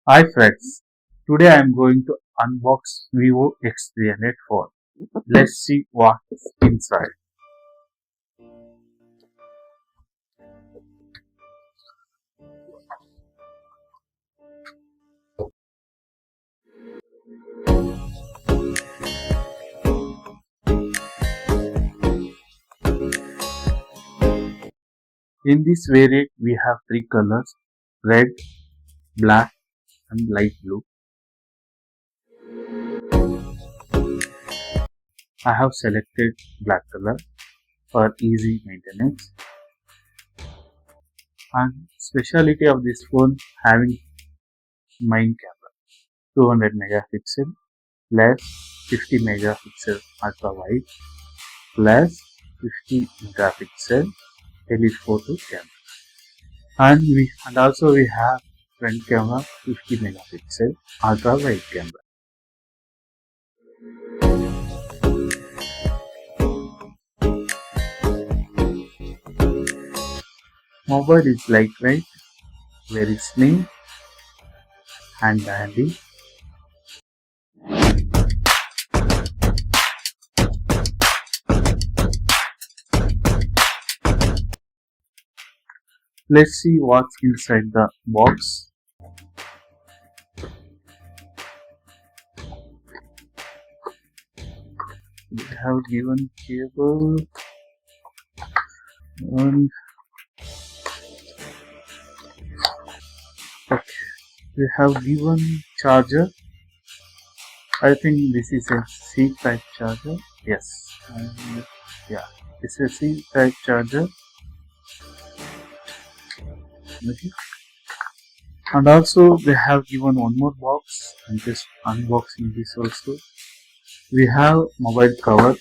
Hi friends, today I am going to unbox Vivo X300 phone. Let's see what's inside. In this variant we have three colors: red, black and light blue. I have selected black color for easy maintenance, and speciality of this phone having main camera 200 megapixel plus 50 megapixel ultra wide plus 50 megapixel elite photo camera, and also we have front camera 50 megapixel ultra wide camera. Mobile is lightweight, very slim and handy. Let's see what's inside the box. We have given cable and okay, we have given charger. I think this is a C type charger. Yes, and yeah, it's a C type charger. Okay. And also they have given one more box. I'm just unboxing this also. We have mobile cover.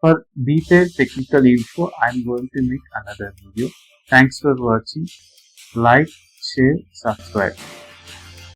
For detailed technical info, I'm going to make another video. Thanks for watching. Like, share, subscribe.